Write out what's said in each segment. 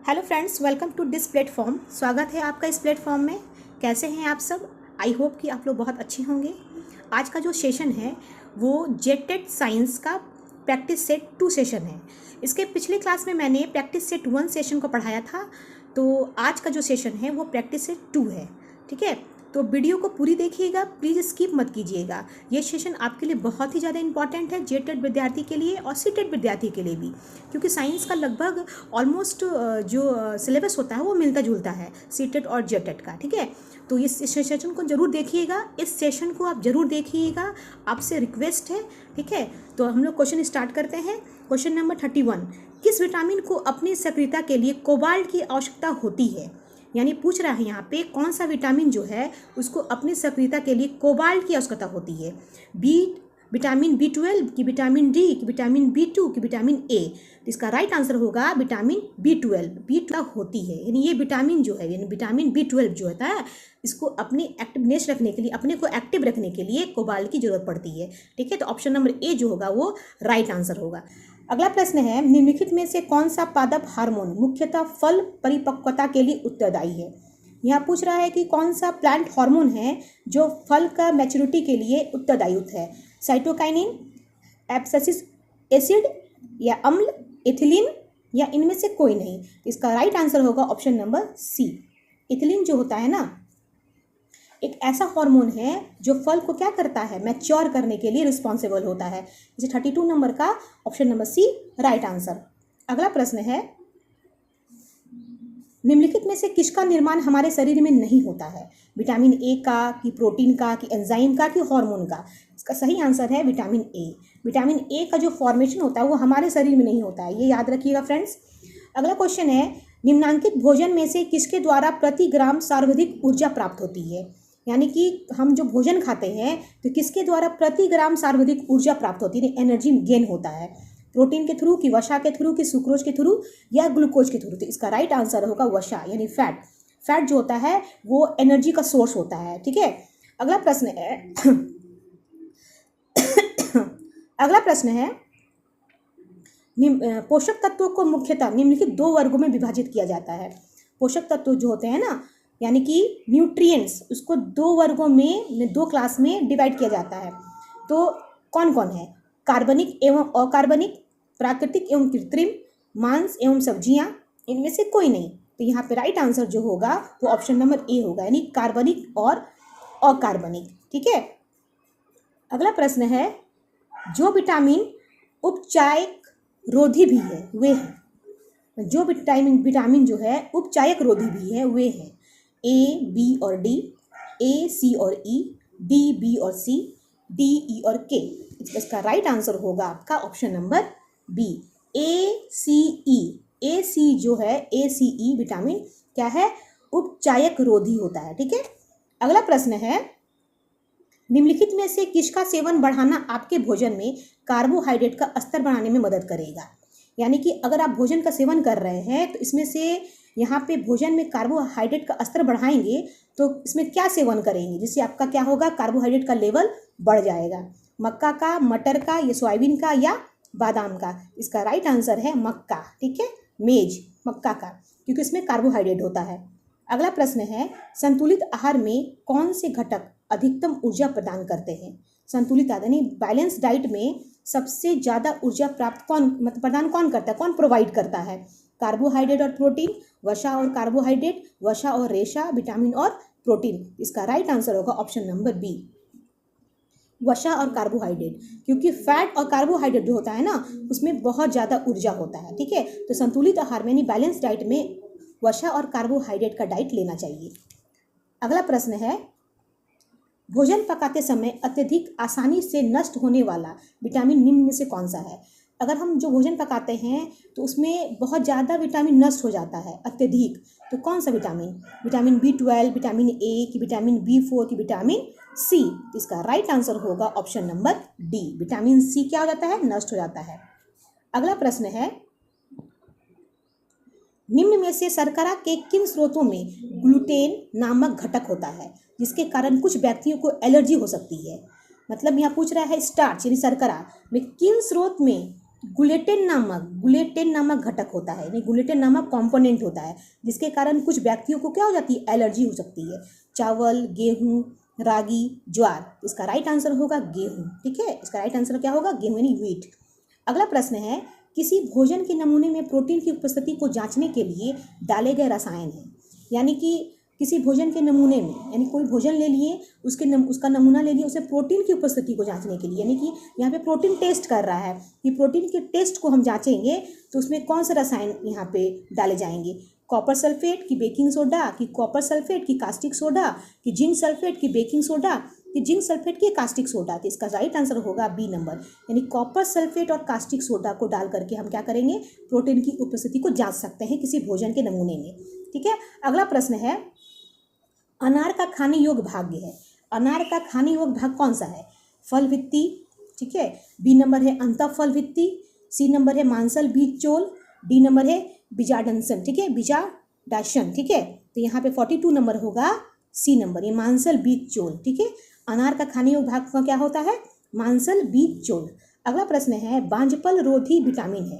Hello friends, welcome to this platform. स्वागत है आपका इस प्लेटफॉर्म में। कैसे हैं आप सब? आई होप कि आप लोग बहुत अच्छे होंगे। आज का जो सेशन है वो जेटेड साइंस का प्रैक्टिस सेट 2 सेशन है। इसके पिछले क्लास में मैंने प्रैक्टिस सेट 1 सेशन को पढ़ाया था, तो आज का जो सेशन है वो प्रैक्टिस सेट 2 है। ठीक है, तो वीडियो को पूरी देखिएगा, प्लीज़ स्किप मत कीजिएगा। ये सेशन आपके लिए बहुत ही ज़्यादा इंपॉर्टेंट है, जेटेड विद्यार्थी के लिए और सीटेड विद्यार्थी के लिए भी, क्योंकि साइंस का लगभग ऑलमोस्ट जो सिलेबस होता है वो मिलता जुलता है सीटेड और जेटेड का। ठीक है, तो इस सेशन को ज़रूर देखिएगा, इस सेशन को आप ज़रूर देखिएगा, आपसे रिक्वेस्ट है। ठीक है, तो हम लोग क्वेश्चन स्टार्ट करते हैं। क्वेश्चन नंबर 31, किस विटामिन को अपनी सक्रियता के लिए कोबाल्ट की आवश्यकता होती है? यानी पूछ रहा है यहाँ पे कौन सा विटामिन जो है उसको अपनी सक्रियता के लिए कोबाल्ट की आवश्यकता होती है। विटामिन B12 की, विटामिन डी की, विटामिन B2 की, विटामिन ए। तो इसका राइट आंसर होगा विटामिन B12 होती है। यानी ये विटामिन जो है, यानी विटामिन B12 जो होता है, इसको अपनी एक्टिवनेस रखने के लिए, अपने को एक्टिव रखने के लिए कोबाल्ट की जरूरत पड़ती है। ठीक है, तो ऑप्शन नंबर ए जो होगा वो राइट आंसर होगा। अगला प्रश्न है, निम्नलिखित में से कौन सा पादप हार्मोन मुख्यतः फल परिपक्वता के लिए उत्तरदायी है? यहाँ पूछ रहा है कि कौन सा प्लांट हार्मोन है जो फल का मैच्योरिटी के लिए उत्तरदायी है। साइटोकाइनिन, एब्सिसिक एसिड या अम्ल, एथिलीन या इनमें से कोई नहीं। इसका राइट आंसर होगा ऑप्शन नंबर सी। एथिलीन जो होता है ना, एक ऐसा हार्मोन है जो फल को क्या करता है, मैच्योर करने के लिए रिस्पॉन्सिबल होता है। जैसे 32 नंबर का option number C right answer. अगला प्रश्न है, निम्नलिखित में से किसका निर्माण हमारे शरीर में नहीं होता है? विटामिन ए का, कि प्रोटीन का, कि एंजाइम का, कि हार्मोन का? इसका सही आंसर है विटामिन ए। विटामिन ए का जो फॉर्मेशन होता है वो हमारे शरीर में नहीं होता है, ये याद रखिएगा फ्रेंड्स। अगला क्वेश्चन है, निम्नांकित भोजन में से किसके द्वारा प्रति ग्राम सर्वाधिक ऊर्जा प्राप्त होती है? यानी कि हम जो भोजन खाते हैं तो किसके द्वारा प्रति ग्राम सर्वाधिक ऊर्जा प्राप्त होती है, एनर्जी गेन होता है? प्रोटीन के थ्रू, कि वसा के थ्रू, कि सुक्रोज के थ्रू या ग्लूकोज के थ्रू? तो इसका राइट आंसर होगा वसा, यानी फैट। फैट जो होता है वो एनर्जी का सोर्स होता है। ठीक है, अगला प्रश्न है अगला प्रश्न है, पोषक तत्वों को मुख्यतः निम्नलिखित 2 वर्गों में विभाजित किया जाता है। पोषक तत्व जो होते हैं ना, यानी कि न्यूट्रिएंट्स, उसको 2 वर्गों में, 2 क्लास में डिवाइड किया जाता है। तो कौन कौन है? कार्बनिक एवं अकार्बनिक, प्राकृतिक एवं कृत्रिम, मांस एवं सब्जियां, इनमें से कोई नहीं। तो यहाँ पे राइट आंसर जो होगा वो ऑप्शन नंबर ए होगा, यानी कार्बनिक और अकार्बनिक। ठीक है, अगला प्रश्न है, जो विटामिन उपचायक रोधी भी है वे हैं। जो विटामिन जो है उपचायक रोधी भी है वे हैं ए, बी और डी, ए, सी और ई, डी, बी और सी, डी, ई और के। इसका राइट आंसर होगा आपका ऑप्शन नंबर बी, ए, सी, ई। ए, सी जो है, ए, सी, ई विटामिन क्या है, उपचायक रोधी होता है। ठीक है, अगला प्रश्न है, निम्नलिखित में से किसका सेवन बढ़ाना आपके भोजन में कार्बोहाइड्रेट का स्तर बढ़ाने में मदद करेगा? यानी कि अगर आप भोजन का सेवन कर रहे हैं तो इसमें से यहाँ पे भोजन में कार्बोहाइड्रेट का स्तर बढ़ाएंगे तो इसमें क्या सेवन करेंगे जिससे आपका क्या होगा, कार्बोहाइड्रेट का लेवल बढ़ जाएगा? मक्का का, मटर का, या सोयाबीन का, या बादाम का? इसका राइट आंसर है मक्का। ठीक है, मेज मक्का का, क्योंकि इसमें कार्बोहाइड्रेट होता है। अगला प्रश्न है, संतुलित आहार में कौन से घटक अधिकतम ऊर्जा प्रदान करते हैं? संतुलित आहार यानी बैलेंस डाइट में सबसे ज़्यादा ऊर्जा प्राप्त प्रदान कौन करता है, कौन प्रोवाइड करता है? कार्बोहाइड्रेट और प्रोटीन, वसा और कार्बोहाइड्रेट, वसा और रेशा, विटामिन और प्रोटीन? इसका राइट आंसर होगा ऑप्शन नंबर बी, वसा और कार्बोहाइड्रेट, क्योंकि फैट और कार्बोहाइड्रेट जो होता है ना उसमें बहुत ज़्यादा ऊर्जा होता है। ठीक है, तो संतुलित आहार में यानी बैलेंस डाइट में वसा और कार्बोहाइड्रेट का डाइट लेना चाहिए। अगला प्रश्न है, भोजन पकाते समय अत्यधिक आसानी से नष्ट होने वाला विटामिन निम्न में से कौन सा है? अगर हम जो भोजन पकाते हैं तो उसमें बहुत ज़्यादा विटामिन नष्ट हो जाता है अत्यधिक, तो कौन सा vitamin? Vitamin B12, vitamin A, की विटामिन B4, की विटामिन सी? इसका राइट आंसर होगा option number D, vitamin C क्या हो जाता है, नष्ट हो जाता है। अगला प्रश्न है, निम्न में से शर्करा के किन स्रोतों में ग्लूटेन नामक घटक होता है जिसके कारण कुछ व्यक्तियों को एलर्जी हो सकती है? मतलब यहाँ पूछ रहा है स्टार्च यानी शर्करा में किन स्रोत में गुलेटेन नामक घटक होता है, यानी गुलेटेन नामक कंपोनेंट होता है, जिसके कारण कुछ व्यक्तियों को क्या हो जाती है, एलर्जी हो सकती है। चावल, गेहूं, रागी, ज्वार, इसका राइट आंसर होगा गेहूं। ठीक है, इसका राइट आंसर क्या होगा, गेहूं यानी व्हीट। अगला प्रश्न है, किसी भोजन के नमूने में प्रोटीन की उपस्थिति को जांचने के लिए डाले गए रसायन हैं। यानी कि किसी भोजन के नमूने में, यानी कोई भोजन ले लिए, उसका नमूना ले लिए, उसमें प्रोटीन की उपस्थिति को जांचने के लिए, यानी कि यहाँ पे प्रोटीन टेस्ट कर रहा है कि प्रोटीन के टेस्ट को हम जांचेंगे तो उसमें कौन से रसायन यहाँ पे डाले जाएंगे। कॉपर सल्फेट की बेकिंग सोडा, कि कॉपर सल्फेट की कास्टिक सोडा, कि जिंक सल्फेट की बेकिंग सोडा, कि जिंक सल्फेट की कास्टिक सोडा। तो इसका राइट आंसर होगा बी नंबर, यानी कॉपर सल्फेट और कास्टिक सोडा को डाल करके हम क्या करेंगे, प्रोटीन की उपस्थिति को जांच सकते हैं किसी भोजन के नमूने में। ठीक है, अगला प्रश्न है, अनार का खाने योग्य भाग है। अनार का खाने योग्य भाग कौन सा है, फल भित्ति, ठीक है, बी नंबर है अंतःफल भित्ति, सी नंबर है मांसल बीज चोल, डी नंबर है बीजाडंसन, ठीक है, बीजाडाशन। ठीक है, तो यहाँ पे 42 नंबर होगा सी नंबर, ये मांसल बीज चोल। ठीक है, अनार का खाने योग्य भाग का क्या होता है, मांसल बीज चोल। अगला प्रश्न है, बांझपन रोधी विटामिन है,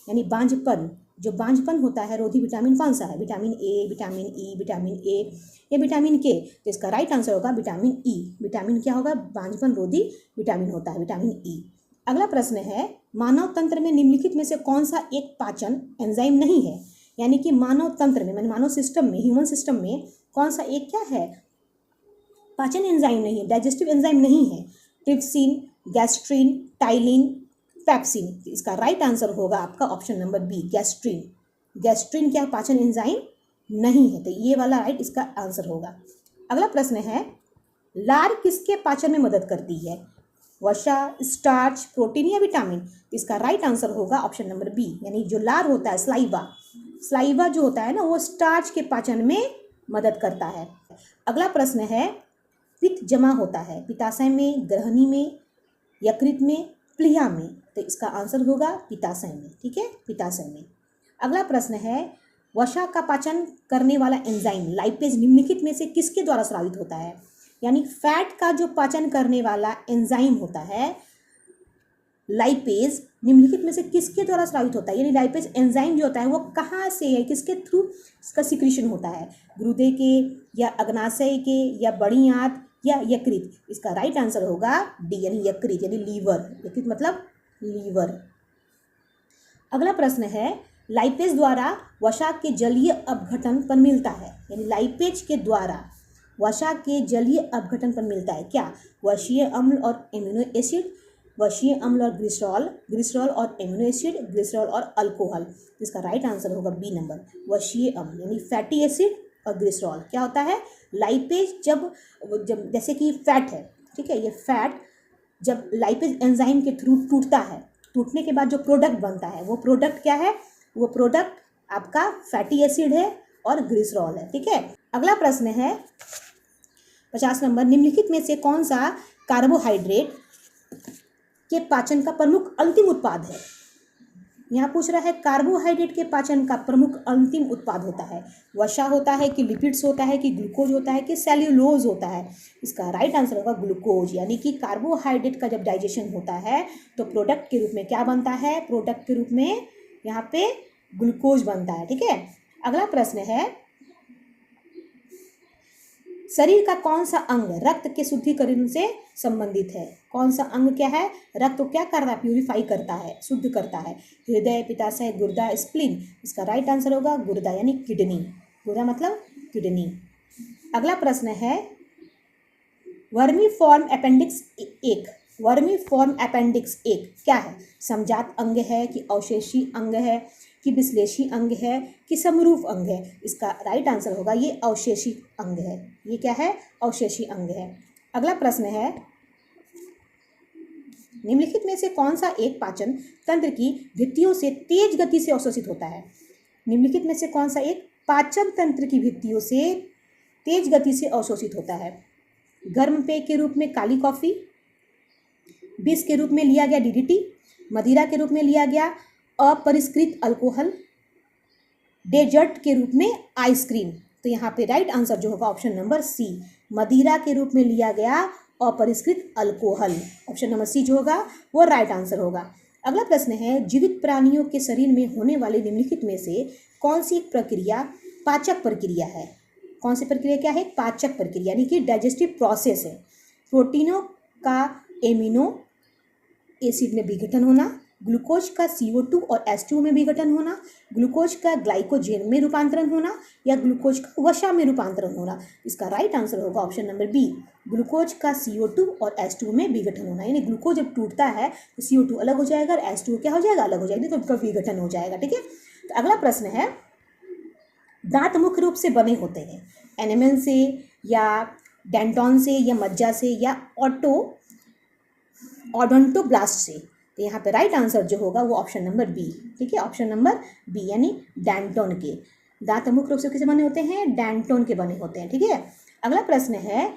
यानी बांझपन, जो बांझपन होता है रोधी विटामिन कौन सा है, vitamin A, vitamin E, vitamin A या विटामिन के। तो इसका राइट आंसर होगा विटामिन ई। विटामिन क्या होगा, बांझपन रोधी विटामिन होता है विटामिन ई। अगला प्रश्न है, मानव तंत्र में निम्नलिखित में से कौन सा एक पाचन एंजाइम नहीं है। यानी कि मानव तंत्र में, मानव सिस्टम में, ह्यूमन सिस्टम में कौन सा एक क्या है, पाचन एंजाइम नहीं है, डाइजेस्टिव एंजाइम नहीं है। Trypsin, gastrin, ptyalin, pepsin. इसका राइट आंसर होगा आपका option number B, gastrin. Gastrin क्या पाचन एंजाइम नहीं है, तो ये वाला राइट इसका आंसर होगा। अगला प्रश्न है, लार किसके पाचन में मदद करती है, वसा, स्टार्च, प्रोटीन या विटामिन। इसका राइट आंसर होगा ऑप्शन नंबर बी, यानी जो लार होता है, स्लाइवा जो होता है ना, वो स्टार्च के पाचन में मदद करता है। अगला प्रश्न है, पित्त जमा होता है पित्ताशय में, ग्रहणी में, यकृत में, प्लीहा में। तो इसका आंसर होगा पित्ताशय में। ठीक है, पित्ताशय में। अगला प्रश्न है, वसा का पाचन करने वाला एंजाइम लाइपेज निम्नलिखित में से किसके द्वारा स्रावित होता है। यानी फैट का जो पाचन करने वाला एंजाइम होता है लाइपेज, निम्नलिखित में से किसके द्वारा स्रावित होता है। यानी लाइपेज एंजाइम जो होता है वो कहाँ से है, किसके थ्रू इसका सिक्रीशन होता है, गुर्दे के या अग्नाशय के या बड़ी आंत या यकृत। इसका राइट आंसर होगा डी, यानी यकृत, यानी लीवर। यकृत मतलब लीवर। अगला प्रश्न है, लाइपेज द्वारा वसा के जलीय अपघटन पर मिलता है। यानी लाइपेज के द्वारा वसा के जलीय अपघटन पर मिलता है क्या, वसीय अम्ल और एमिनो एसिड, वसीय अम्ल और ग्लिसरॉल, ग्लिसरॉल और एमिनो एसिड, ग्लिसरॉल और अल्कोहल। इसका राइट आंसर होगा बी नंबर, वसीय अम्ल, यानी फैटी एसिड और ग्लिसरॉल। क्या होता है, लाइपेज जब जैसे कि फैट है, ठीक है, ये फैट जब लाइपेज एंजाइम के थ्रू टूटता है, टूटने के बाद जो प्रोडक्ट बनता है वो प्रोडक्ट क्या है, वो प्रोडक्ट आपका फैटी एसिड है और ग्लिसरॉल है। ठीक है, अगला प्रश्न है 50 नंबर, निम्नलिखित में से कौन सा कार्बोहाइड्रेट के पाचन का प्रमुख अंतिम उत्पाद है। यहाँ पूछ रहा है कार्बोहाइड्रेट के पाचन का प्रमुख अंतिम उत्पाद होता है, वसा होता है कि लिपिड्स होता है कि ग्लूकोज होता है कि सेल्यूलोज होता है। इसका राइट आंसर होगा ग्लूकोज, यानी कि कार्बोहाइड्रेट का जब डाइजेशन होता है तो प्रोडक्ट के रूप में क्या बनता है, प्रोडक्ट के रूप में यहाँ पे ग्लूकोज बनता है। ठीक है, अगला प्रश्न है, शरीर का कौन सा अंग रक्त के शुद्धिकरण से संबंधित है। कौन सा अंग क्या है, रक्त को क्या कर रहा है, प्यूरिफाई करता है, शुद्ध करता है। हृदय, पित्ताशय, गुर्दा, स्प्लीन। इसका राइट आंसर होगा गुर्दा, यानी किडनी। गुर्दा मतलब किडनी। अगला प्रश्न है, वर्मीफॉर्म अपेंडिक्स 1, वर्मीफॉर्म अपेंडिक्स 1 क्या है, समजात अंग है कि अवशेषी अंग है कि विश्लेषी अंग है कि समरूप अंग है। इसका राइट आंसर होगा ये अवशेषी अंग है। ये क्या है, अवशेषी अंग है। अगला प्रश्न है, निम्नलिखित में से कौन सा एक पाचन तंत्र की भित्तियों से तेज गति से अवशोषित होता है। निम्नलिखित में से कौन सा एक पाचन तंत्र की भित्तियों से तेज गति से अवशोषित होता है। गर्म पेय के रूप में काली कॉफ़ी, विष के रूप में लिया गया डीडीटी, मदिरा के रूप में लिया गया अपरिष्कृत अल्कोहल, डेजर्ट के रूप में आइसक्रीम। तो यहाँ पे राइट आंसर जो होगा ऑप्शन नंबर सी, मदिरा के रूप में लिया गया अपरिष्कृत अल्कोहल। ऑप्शन नंबर सी जो होगा वो राइट आंसर होगा। अगला प्रश्न है, जीवित प्राणियों के शरीर में होने वाले निम्नलिखित में से कौन सी एक प्रक्रिया पाचक प्रक्रिया है? कौन सी प्रक्रिया क्या है? पाचक प्रक्रिया, यानी कि डाइजेस्टिव प्रोसेस है। प्रोटीनों का एमिनो एसिड में विघटन होना, ग्लूकोज का CO2 और H2O में विघटन होना, ग्लूकोज का ग्लाइकोजेन में रूपांतरण होना, या ग्लूकोज का वसा में रूपांतरण होना। इसका राइट आंसर होगा ऑप्शन नंबर बी, ग्लूकोज का CO2 और H2O में विघटन होना। यानी ग्लूकोज जब टूटता है तो CO2 अलग हो जाएगा और H2O क्या हो जाएगा? अलग हो जाएगा, तो विघटन हो जाएगा। ठीक है, तो अगला प्रश्न है, दांत मुख्य रूप से बने होते हैं एनिमल से या डेंटॉन से या मज्जा से या ओडोंटोब्लास्ट से। तो यहाँ पे राइट आंसर जो होगा वो ऑप्शन नंबर बी। ठीक है, ऑप्शन नंबर बी, यानी डेंटोन के। दांत मुख्य रूप से किसे बने होते हैं? डेंटोन के बने होते हैं। ठीक है, अगला प्रश्न है,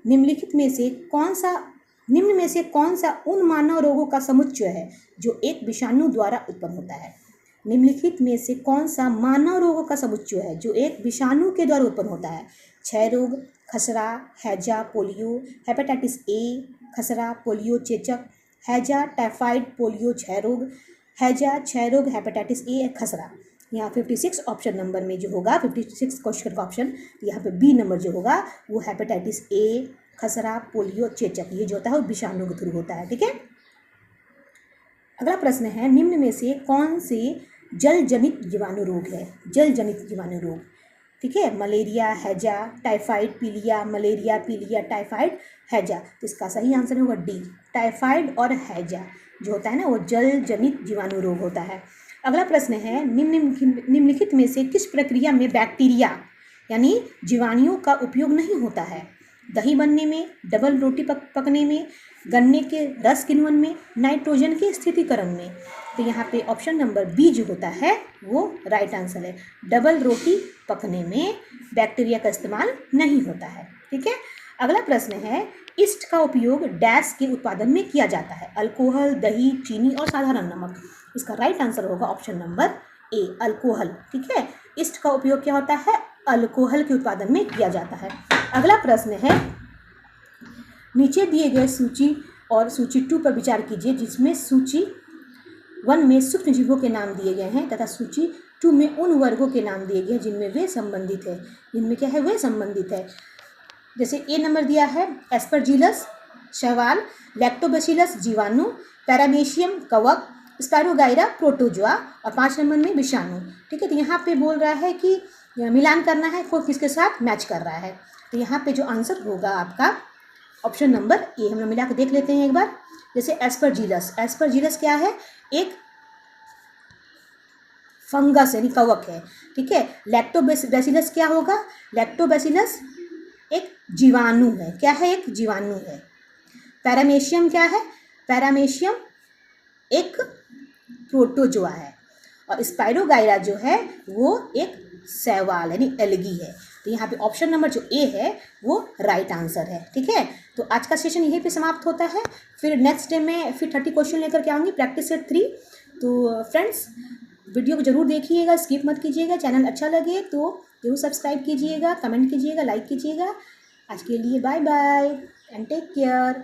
निम्न में से कौन सा उन मानव रोगों का समुच्चय है जो एक विषाणु द्वारा उत्पन्न होता है? निम्नलिखित में से कौन सा मानव रोगों का समुच्चय है जो एक विषाणु के द्वारा उत्पन्न होता है? क्षय रोग, खसरा, हैजा, पोलियो, हेपेटाइटिस ए, खसरा, पोलियो, चेचक, हैजा, टाइफाइड, पोलियो, क्षय रोग, हैजा, क्षय रोग, हेपेटाइटिस ए, खसरा। यहाँ 56 ऑप्शन नंबर में जो होगा 56 क्वेश्चन का ऑप्शन, यहाँ पे बी नंबर जो होगा वो हेपेटाइटिस ए, खसरा, पोलियो, चेचक, ये जो होता है वो विषाणु के थ्रू होता है। ठीक है, अगला प्रश्न है, निम्न में से कौन से जल जनित जीवाणु रोग है? जल जनित जीवाणु रोग। ठीक है, मलेरिया, हैजा, टाइफाइड, पीलिया, मलेरिया, पीलिया, टाइफाइड, हैजा। तो इसका सही आंसर होगा डी, टाइफाइड और हैजा जो होता है ना वो जल जनित जीवाणु रोग होता है। अगला प्रश्न है, निम्नलिखित में से किस प्रक्रिया में बैक्टीरिया यानी जीवाणुओं का उपयोग नहीं होता है? दही बनने में, डबल रोटी पकने में, गन्ने के रस किण्वन में, नाइट्रोजन के स्थिरीकरण में। तो यहाँ पे ऑप्शन नंबर बी जो होता है वो राइट आंसर है, डबल रोटी पकने में बैक्टीरिया का इस्तेमाल नहीं होता है। ठीक है, अगला प्रश्न है, ईस्ट का उपयोग डैश के उत्पादन में किया जाता है? अल्कोहल, दही, चीनी और साधारण नमक। इसका राइट आंसर होगा ऑप्शन नंबर ए, अल्कोहल। ठीक है, ईस्ट का उपयोग क्या होता है? अल्कोहल के उत्पादन में किया जाता है। अगला प्रश्न है, नीचे दिए गए सूची और सूची 2 पर विचार कीजिए, जिसमें सूची 1 में सूक्ष्म जीवों के नाम दिए गए हैं तथा सूची 2 में उन वर्गों के नाम दिए गए हैं जिनमें वे संबंधित है। जिनमें क्या है? वे संबंधित है। जैसे ए नंबर दिया है एस्परजिलस शैवाल, लैक्टोबैसिलस जीवाणु, पैरामेशियम कवक, स्पायरोगाइरा प्रोटोजोआ और 5 नंबर में विषाणु। ठीक है, तो यहाँ पे बोल रहा है कि मिलान करना है, कोई किसके साथ मैच कर रहा है। तो यहाँ पे जो आंसर होगा आपका ऑप्शन नंबर ए। हम लोग मिला के देख लेते हैं एक बार। जैसे एस्परजिलस क्या है? एक फंगस यानी कवक है। ठीक है, लैक्टोबैसिलस क्या होगा? लैक्टोबैसिलस एक जीवाणु है। क्या है? एक जीवाणु है। पैरामेशियम क्या है? पैरामेशियम एक प्रोटोजोआ है। और स्पायरोगाइरा जो है वो एक शैवाल यानी एल्गी है। तो यहाँ पे ऑप्शन नंबर जो ए है वो राइट आंसर है। ठीक है, तो आज का सेशन यहीं पे समाप्त होता है। फिर नेक्स्ट डे में फिर 30 क्वेश्चन लेकर के आऊँगी, प्रैक्टिस सेट 3। तो फ्रेंड्स, वीडियो को जरूर देखिएगा, स्किप मत कीजिएगा। चैनल अच्छा लगे तो जरूर सब्सक्राइब कीजिएगा, कमेंट कीजिएगा, लाइक कीजिएगा। आज के लिए bye bye and take care.